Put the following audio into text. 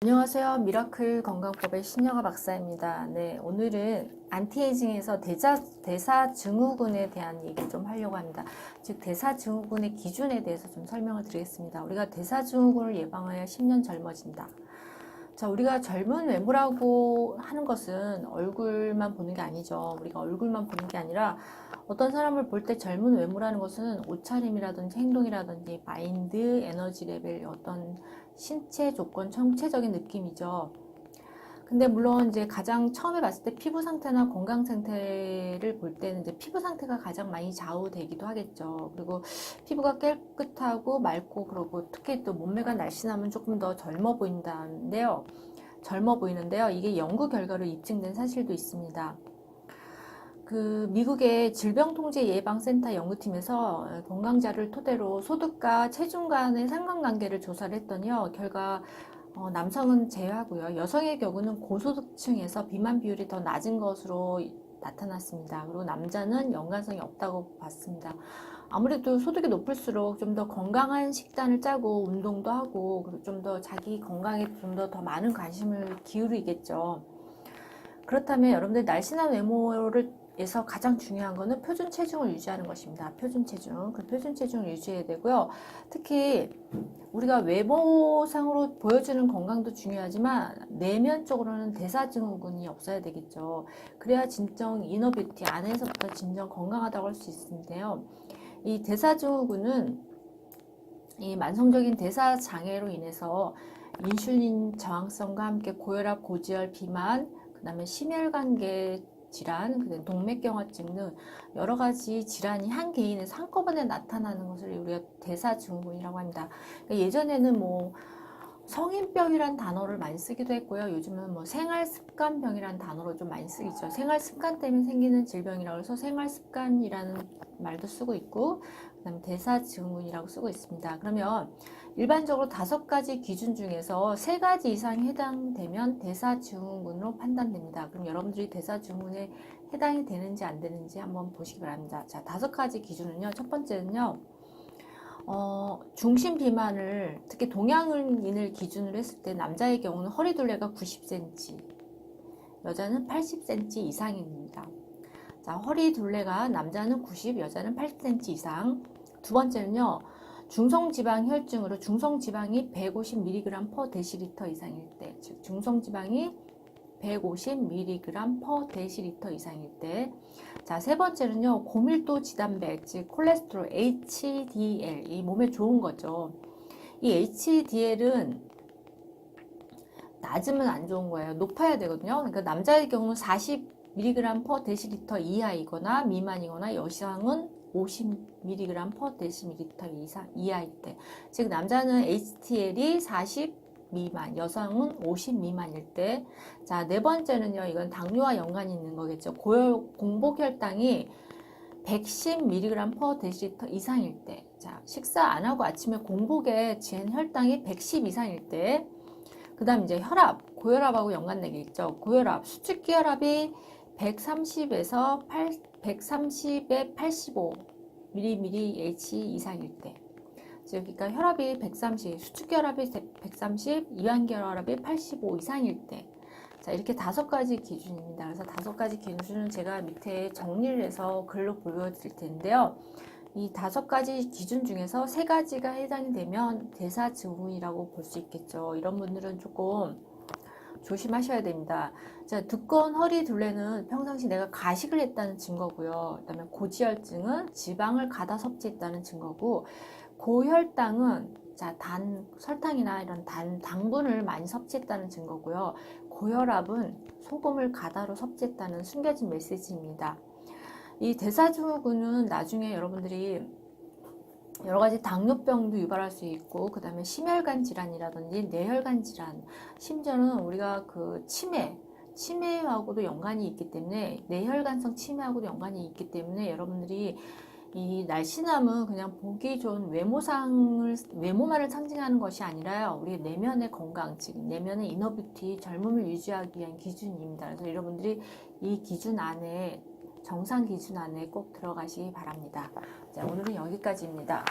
안녕하세요. 미라클 건강법의 신영아 박사입니다. 네, 오늘은 안티에이징에서 대사증후군에 대한 얘기 좀 하려고 합니다. 즉, 대사증후군의 기준에 대해서 좀 설명을 드리겠습니다. 우리가 대사증후군을 예방해야 10년 젊어진다. 자, 우리가 젊은 외모라고 하는 것은 얼굴만 보는 게 아니죠. 우리가 얼굴만 보는 게 아니라 어떤 사람을 볼 때 젊은 외모라는 것은 옷차림이라든지 행동이라든지 마인드, 에너지 레벨, 어떤 신체 조건, 총체적인 느낌이죠. 근데 물론 이제 가장 처음에 봤을 때 피부 상태나 건강 상태를 볼 때는 이제 피부 상태가 가장 많이 좌우되기도 하겠죠. 그리고 피부가 깨끗하고 맑고 그러고 특히 또 몸매가 날씬하면 조금 더 젊어 보이는데요. 이게 연구 결과로 입증된 사실도 있습니다. 그 미국의 질병통제예방센터 연구팀에서 건강자를 토대로 소득과 체중 간의 상관관계를 조사를 했더니요. 결과 남성은 제외하고요. 여성의 경우는 고소득층에서 비만 비율이 더 낮은 것으로 나타났습니다. 그리고 남자는 연관성이 없다고 봤습니다. 아무래도 소득이 높을수록 좀 더 건강한 식단을 짜고 운동도 하고 그리고 좀 더 자기 건강에 좀 더 많은 관심을 기울이겠죠. 그렇다면 여러분들 날씬한 외모를 에서 가장 중요한 거는 표준 체중을 유지하는 것입니다. 표준 체중. 그 표준 체중을 유지해야 되고요. 특히 우리가 외모상으로 보여주는 건강도 중요하지만 내면적으로는 대사증후군이 없어야 되겠죠. 그래야 진정 이너뷰티 안에서부터 진정 건강하다고 할 수 있는데요. 이 대사증후군은 이 만성적인 대사 장애로 인해서 인슐린 저항성과 함께 고혈압, 고지혈, 비만, 그 다음에 심혈관계 질환, 그다음에 동맥경화증 등 여러 가지 질환이 한 개인에서 한꺼번에 나타나는 것을 우리가 대사증후군이라고 합니다. 그러니까 예전에는 뭐 성인병이란 단어를 많이 쓰기도 했고요. 요즘은 뭐 생활습관병이란 단어로 좀 많이 쓰이죠. 생활습관 때문에 생기는 질병이라고 해서 생활습관이라는 말도 쓰고 있고, 그다음에 대사증후군이라고 쓰고 있습니다. 그러면 일반적으로 5가지 기준 중에서 3가지 이상이 해당되면 대사증후군으로 판단됩니다. 그럼 여러분들이 대사증후군에 해당이 되는지 안 되는지 한번 보시기 바랍니다. 자, 5가지 기준은요. 첫 번째는요. 중심 비만을 특히 동양인을 기준으로 했을 때 남자의 경우는 허리 둘레가 90cm, 여자는 80cm 이상입니다. 자, 허리 둘레가 남자는 90, 여자는 80cm 이상. 두 번째는요. 중성지방 혈증으로 중성지방이 150mg/dL 이상일 때, 즉 중성지방이 150mg/dL 이상일 때. 자, 세 번째는요. 고밀도 지단백, 즉 콜레스테롤 HDL, 이 몸에 좋은 거죠. 이 HDL은 낮으면 안 좋은 거예요. 높아야 되거든요. 그러니까 남자의 경우는 40mg/dL 이하이거나 미만이거나 여성은 50mg/dL 이하일 때, 즉 남자는 HDL이 40 미만, 여성은 50 미만일 때. 자, 네 번째는요. 이건 당뇨와 연관이 있는 거겠죠. 공복혈당이 110mg/dL 이상일 때. 자, 식사 안 하고 아침에 공복에 잰 혈당이 110 이상일 때. 그 다음 이제 혈압, 고혈압하고 연관되게 있죠. 고혈압, 수축기 혈압이 130에서 130에 85 mmH 이상일 때. 즉, 그러니까 혈압이 130, 수축기 혈압이 130, 이완기 혈압이 85 이상일 때. 자, 이렇게 5가지 기준입니다. 그래서 5가지 기준은 제가 밑에 정리를 해서 글로 보여드릴 텐데요. 이 5가지 기준 중에서 3가지가 해당이 되면 대사증후군이라고 볼 수 있겠죠. 이런 분들은 조금 조심하셔야 됩니다. 자, 두꺼운 허리 둘레는 평상시 내가 가식을 했다는 증거고요. 그다음에 고지혈증은 지방을 가다 섭취했다는 증거고, 고혈당은 자, 설탕이나 이런 당분을 많이 섭취했다는 증거고요. 고혈압은 소금을 가다로 섭취했다는 숨겨진 메시지입니다. 이 대사증후군은 나중에 여러분들이 여러 가지 당뇨병도 유발할 수 있고, 그 다음에 심혈관 질환이라든지 뇌혈관 질환, 심지어는 우리가 그 치매하고도 연관이 있기 때문에, 뇌혈관성 치매하고도 연관이 있기 때문에 여러분들이 이 날씬함은 그냥 보기 좋은 외모만을 상징하는 것이 아니라요. 우리 내면의 건강, 즉 내면의 이너뷰티, 젊음을 유지하기 위한 기준입니다. 그래서 여러분들이 이 기준 안에, 정상 기준 안에 꼭 들어가시기 바랍니다. 자, 오늘은 여기까지입니다.